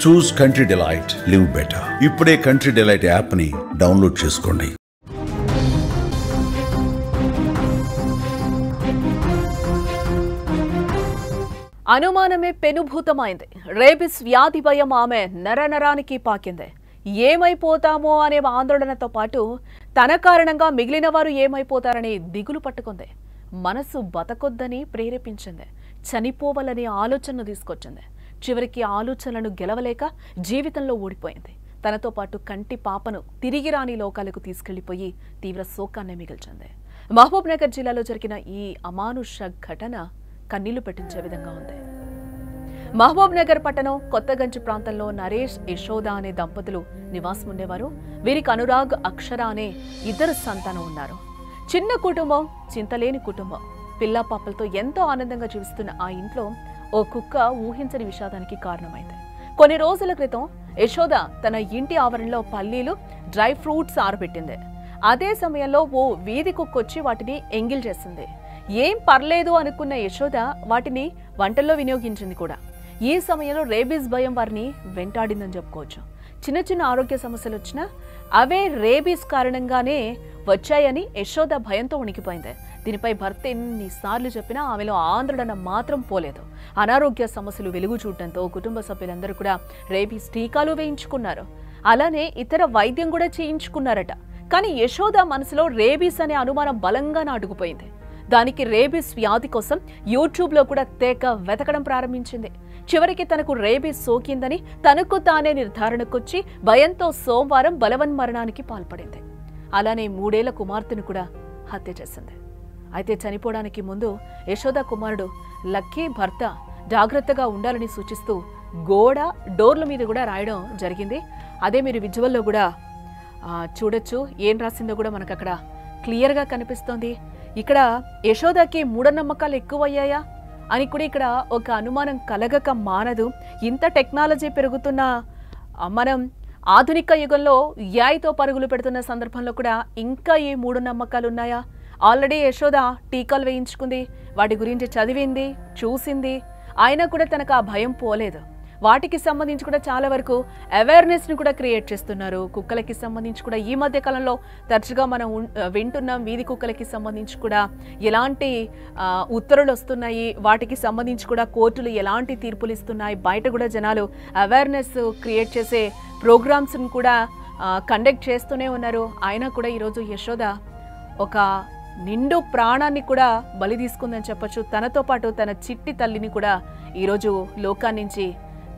చూస్ country delight, live better. ఇప్పుడే country delight యాప్ని download చేసుకోండి. అనుమానమే పెనుభూతమైంది. రేబిస్ వ్యాధి భయం ఆమె నరనరానికి పాకింది. ఏమైపోతామో అనే ఆందోళనతో పాటు తన కారణంగా మిగిలిన వారు ఏమైపోతారని దిగులు పట్టుకుంది. మనసు బతకొద్దని ప్రేరేపించింది. చనిపోవాలనే ఆలోచనను తీసుకొచ్చింది. చివరికి ఆలోచనలను గెలవలేక జీవితంలో ఓడిపోయింది. తనతో పాటు కంటి పాపను తిరిగి రాని లోకాలకు తీసుకెళ్లిపోయి తీవ్ర శోకాన్ని మిగిల్చింది. మహబూబ్ నగర్ జిల్లాలో జరిగిన ఈ అమానుష ఘటన కన్నీళ్లు పెట్టించే విధంగా ఉంది. మహబూబ్ నగర్ పట్టణం కొత్తగంజ్ ప్రాంతంలో నరేష్, యశోద అనే దంపతులు నివాసం ఉండేవారు. వీరికి అనురాగ్, అక్షర అనే ఇద్దరు సంతానం ఉన్నారు. చిన్న కుటుంబం, చింతలేని కుటుంబం. పిల్లా పాపలతో ఎంతో ఆనందంగా జీవిస్తున్న ఆ ఇంట్లో ఓ కుక్క ఊహించని విషాదానికి కారణమైంది. కొన్ని రోజుల క్రితం యశోద తన ఇంటి ఆవరణలో పల్లీలు, డ్రై ఫ్రూట్స్ ఆరబెట్టింది. అదే సమయంలో ఓ వీధి కుక్కొచ్చి వాటిని ఎంగిల్ చేసింది. ఏం పర్లేదు అనుకున్న యశోద వాటిని వంటల్లో వినియోగించింది కూడా. ఈ సమయంలో రేబీస్ భయం వారిని వెంటాడిందని చెప్పుకోవచ్చు. చిన్న చిన్న ఆరోగ్య సమస్యలు వచ్చినా అవే రేబీస్ కారణంగానే వచ్చాయని యశోద భయంతో ఉనికిపోయింది. దీనిపై భర్త ఎన్నిసార్లు చెప్పినా ఆమెలో ఆందోళన మాత్రం పోలేదు. అనారోగ్య సమస్యలు వెలుగు చూడటంతో కుటుంబ సభ్యులందరూ కూడా రేబీస్ టీకాలు వేయించుకున్నారు. అలానే ఇతర వైద్యం కూడా చేయించుకున్నారట. కానీ యశోద మనసులో రేబీస్ అనే అనుమానం బలంగా నాటుకుపోయింది. దానికి రేబీస్ వ్యాధి కోసం యూట్యూబ్లో కూడా తెగ వెతకడం ప్రారంభించింది. చివరికి తనకు రేబీస్ సోకిందని తనకు తానే నిర్ధారణకొచ్చి భయంతో సోమవారం బలవన్మరణానికి పాల్పడింది. అలానే 3 ఏళ్ల కుమార్తెను కూడా హత్య చేసింది. అయితే చనిపోవడానికి ముందు యశోద కుమారుడు లక్కీ భర్త జాగ్రత్తగా ఉండాలని సూచిస్తూ డోర్ల మీద కూడా రాయడం జరిగింది. అదే మీరు విజువల్లో కూడా చూడొచ్చు. ఏం రాసిందో కూడా మనకు అక్కడ క్లియర్గా కనిపిస్తోంది. ఇక్కడ యశోదకి మూఢనమ్మకాలు ఎక్కువయ్యాయా అని కూడా ఇక్కడ ఒక అనుమానం కలగక మానదు. ఇంత టెక్నాలజీ పెరుగుతున్న మనం ఆధునిక యుగంలో ఏఐతో పరుగులు పెడుతున్న సందర్భంలో కూడా ఇంకా ఈ మూఢనమ్మకాలు ఉన్నాయా? ఆల్రెడీ యశోద టీకాలు వేయించుకుంది, వాటి గురించి చదివింది, చూసింది. అయినా కూడా తనకు ఆ భయం పోలేదు. వాటికి సంబంధించి కూడా చాలా వరకు అవేర్నెస్ని కూడా క్రియేట్ చేస్తున్నారు. కుక్కలకి సంబంధించి కూడా ఈ మధ్య కాలంలో తరచుగా మనం వింటున్నాం. వీధి కుక్కలకి సంబంధించి కూడా ఎలాంటి ఉత్తర్వులు వస్తున్నాయి, వాటికి సంబంధించి కూడా కోర్టులు ఎలాంటి తీర్పులు ఇస్తున్నాయి, బయట కూడా జనాలు అవేర్నెస్ క్రియేట్ చేసే ప్రోగ్రామ్స్ని కూడా కండక్ట్ చేస్తూనే ఉన్నారు. అయినా కూడా ఈరోజు యశోద ఒక నిండు ప్రాణాన్ని కూడా బలి తీసుకుందని చెప్పొచ్చు. తనతో పాటు తన చిట్టి తల్లిని కూడా ఈరోజు లోకాన్నించి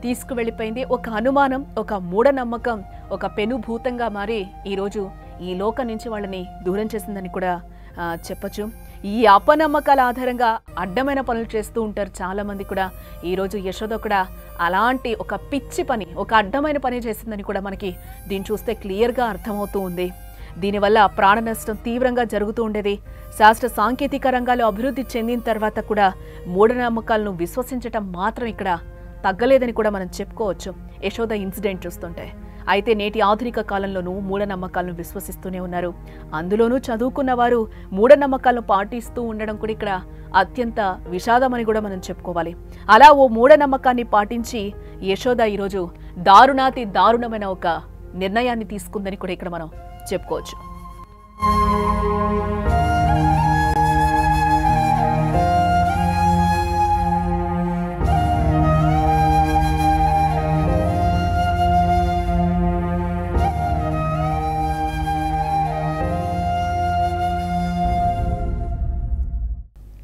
తీసుకువెళ్ళిపోయింది. ఒక అనుమానం, ఒక మూఢనమ్మకం ఒక పెనుభూతంగా మారి ఈరోజు ఈ లోకం నుంచి వాళ్ళని దూరం చేసిందని కూడా చెప్పచ్చు. ఈ అపనమ్మకాల ఆధారంగా అడ్డమైన పనులు చేస్తూ ఉంటారు చాలామంది కూడా. ఈరోజు యశోద కూడా అలాంటి ఒక పిచ్చి పని, ఒక అడ్డమైన పని చేసిందని కూడా మనకి దీన్ని చూస్తే క్లియర్గా అర్థమవుతూ ఉంది. దీనివల్ల ప్రాణ నష్టం తీవ్రంగా జరుగుతూ ఉండేది. శాస్త్ర సాంకేతిక రంగాలు అభివృద్ధి చెందిన తర్వాత కూడా మూఢనమ్మకాలను విశ్వసించటం మాత్రం ఇక్కడ తగ్గలేదని కూడా మనం చెప్పుకోవచ్చు యశోద ఇన్సిడెంట్ చూస్తుంటే. అయితే నేటి ఆధునిక కాలంలోనూ మూఢనమ్మకాలను విశ్వసిస్తూనే ఉన్నారు. అందులోనూ చదువుకున్న వారు మూఢనమ్మకాలను పాటిస్తూ ఉండడం కూడా ఇక్కడ అత్యంత విషాదమని కూడా మనం చెప్పుకోవాలి. అలా ఓ మూఢనమ్మకాన్ని పాటించి యశోద ఈరోజు దారుణాతి దారుణమైన ఒక నిర్ణయాన్ని తీసుకుందని కూడా ఇక్కడ మనం చెప్పుకోవచ్చు.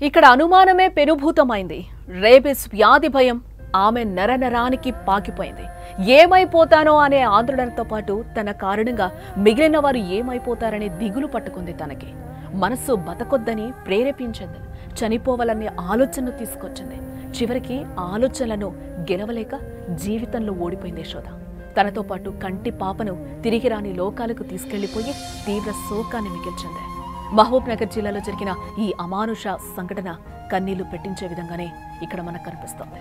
ఇక్కడ అనుమానమే పెనుభూతమైంది. రేబిస్ వ్యాధి భయం ఆమె నరనరానికి పాకిపోయింది. ఏమైపోతానో అనే ఆందోళనతో పాటు తన కారణంగా మిగిలిన వారు ఏమైపోతారనే దిగులు పట్టుకుంది. తనకి మనస్సు బతకొద్దని ప్రేరేపించింది. చనిపోవాలనే ఆలోచనను తీసుకొచ్చింది. చివరికి ఆలోచనలను గెలవలేక జీవితంలో ఓడిపోయింది యశోద. తనతో పాటు కంటి పాపను తిరిగి రాని లోకాలకు తీసుకెళ్లిపోయి తీవ్ర శోకాన్ని మిగిల్చింది. మహబూబ్ నగర్ జిల్లాలో జరిగిన ఈ అమానుష సంఘటన కన్నీళ్లు పెట్టించే విధంగానే ఇక్కడ మనకు కనిపిస్తోంది.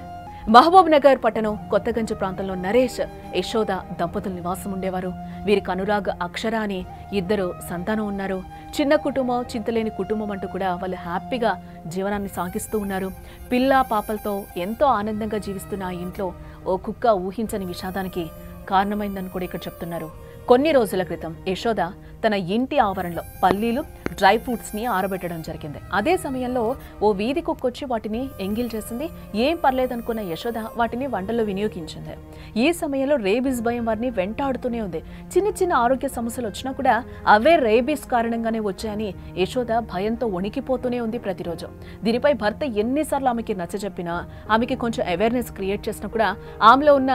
మహబూబ్ నగర్ పట్టణం కొత్తగంజ్ ప్రాంతంలో నరేష్, యశోద దంపతులు నివాసం ఉండేవారు. వీరికి అనురాగ్, అక్షర అని ఇద్దరు సంతానం ఉన్నారు. చిన్న కుటుంబం, చింతలేని కుటుంబం అంటూ కూడా వాళ్ళు హ్యాపీగా జీవనాన్ని సాగిస్తూ ఉన్నారు. పిల్ల పాపలతో ఎంతో ఆనందంగా జీవిస్తున్న ఆ ఇంట్లో ఓ కుక్క ఊహించని విషాదానికి కారణమైందని కూడా ఇక్కడ చెప్తున్నారు. కొన్ని రోజుల క్రితం యశోద తన ఇంటి ఆవరణలో పల్లీలు, డ్రై ఫ్రూట్స్ని ఆరబెట్టడం జరిగింది. అదే సమయంలో ఓ వీధి కుక్కొచ్చి వాటిని ఎంగిల్ చేసింది. ఏం పర్లేదనుకున్న యశోద వాటిని వంటల్లో వినియోగించింది. ఈ సమయంలో రేబీస్ భయం వారిని వెంటాడుతూనే ఉంది. చిన్న చిన్న ఆరోగ్య సమస్యలు వచ్చినా కూడా అవే రేబీస్ కారణంగానే వచ్చాయని యశోద భయంతో వణికిపోతూనే ఉంది ప్రతిరోజు. దీనిపై భర్త ఎన్నిసార్లు ఆమెకి నచ్చజెప్పినా, ఆమెకి కొంచెం అవేర్నెస్ క్రియేట్ చేసినా కూడా ఆమెలో ఉన్న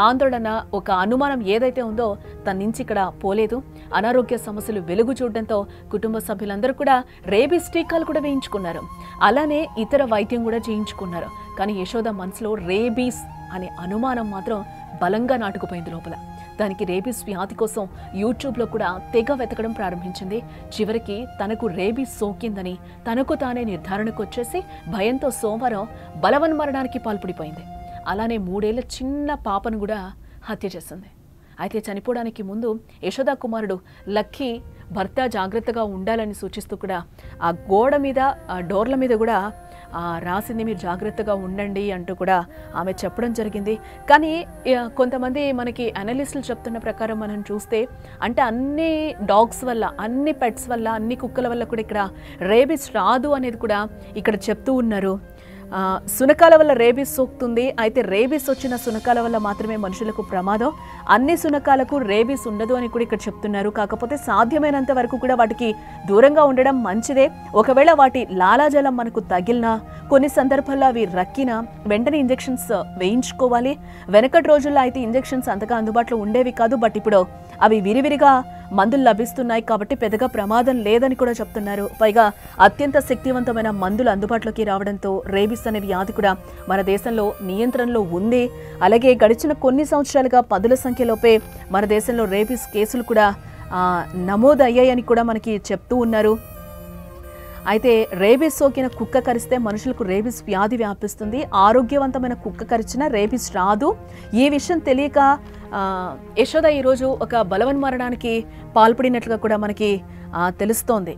ఆందోళన, ఒక అనుమానం ఏదైతే ఉందో తన నుంచి ఇక్కడ పోలేదు. అనారోగ్య సమస్యలు వెలుగు చూడడంతో కుటుంబ సభ్యులందరూ కూడా రేబీస్ టీకాలు కూడా వేయించుకున్నారు. అలానే ఇతర వైద్యం కూడా చేయించుకున్నారు. కానీ యశోద మనసులో రేబీస్ అనే అనుమానం మాత్రం బలంగా నాటుకుపోయింది లోపల. దానికి రేబీస్ వ్యాధి కోసం యూట్యూబ్లో కూడా తెగ వెతకడం ప్రారంభించింది. చివరికి తనకు రేబీస్ సోకిందని తనకు తానే నిర్ధారణకు వచ్చేసి భయంతో సోమవారం బలవన్మరణానికి పాల్పడిపోయింది. అలానే 3 ఏళ్ల చిన్న పాపను కూడా హత్య చేసింది. అయితే చనిపోవడానికి ముందు యశోదా కుమారుడు లక్కీ భర్త జాగ్రత్తగా ఉండాలని సూచిస్తూ కూడా ఆ గోడ మీద, ఆ డోర్ల మీద కూడా రాసింది, మీరు జాగ్రత్తగా ఉండండి అంటూ కూడా ఆమె చెప్పడం జరిగింది. కానీ కొంతమంది మనకి అనలిస్టులు చెప్తున్న ప్రకారం మనం చూస్తే, అంటే అన్ని డాగ్స్ వల్ల, అన్ని పెట్స్ వల్ల, అన్ని కుక్కల వల్ల కూడా ఇక్కడ రేబీస్ రాదు అనేది కూడా ఇక్కడ చెప్తూ ఉన్నారు. సునకాల వల్ల రేబీస్ సోకుతుంది. అయితే రేబీస్ వచ్చిన సునకాల వల్ల మాత్రమే మనుషులకు ప్రమాదం. అన్ని సునకాలకు రేబీస్ ఉండదు అని కూడా ఇక్కడ చెప్తున్నారు. కాకపోతే సాధ్యమైనంత వరకు కూడా వాటికి దూరంగా ఉండడం మంచిదే. ఒకవేళ వాటి లాలాజలం మనకు తగిలినా, కొన్ని సందర్భాల్లో అవి రక్కినా వెంటనే ఇంజెక్షన్స్ వేయించుకోవాలి. వెనకటి రోజుల్లో అయితే ఇంజెక్షన్స్ అంతగా అందుబాటులో ఉండేవి కాదు. బట్ ఇప్పుడు అవి విరివిరిగా మందులు లభిస్తున్నాయి కాబట్టి పెద్దగా ప్రమాదం లేదని కూడా చెప్తున్నారు. పైగా అత్యంత శక్తివంతమైన మందులు అందుబాటులోకి రావడంతో రేబీస్ అనే వ్యాధి కూడా మన దేశంలో నియంత్రణలో ఉంది. అలాగే గడిచిన కొన్ని సంవత్సరాలుగా 10ల సంఖ్యలోపే మన దేశంలో రేబీస్ కేసులు కూడా నమోదయ్యాయని కూడా మనకి చెప్తూ ఉన్నారు. అయితే రేబీస్ సోకిన కుక్క కరిస్తే మనుషులకు రేబీస్ వ్యాధి వ్యాపిస్తుంది. ఆరోగ్యవంతమైన కుక్క కరిచిన రేబీస్ రాదు. ఈ విషయం తెలియక యశోద ఈరోజు ఒక బలవన్మరణానికి పాల్పడినట్లుగా కూడా మనకి తెలుస్తోంది.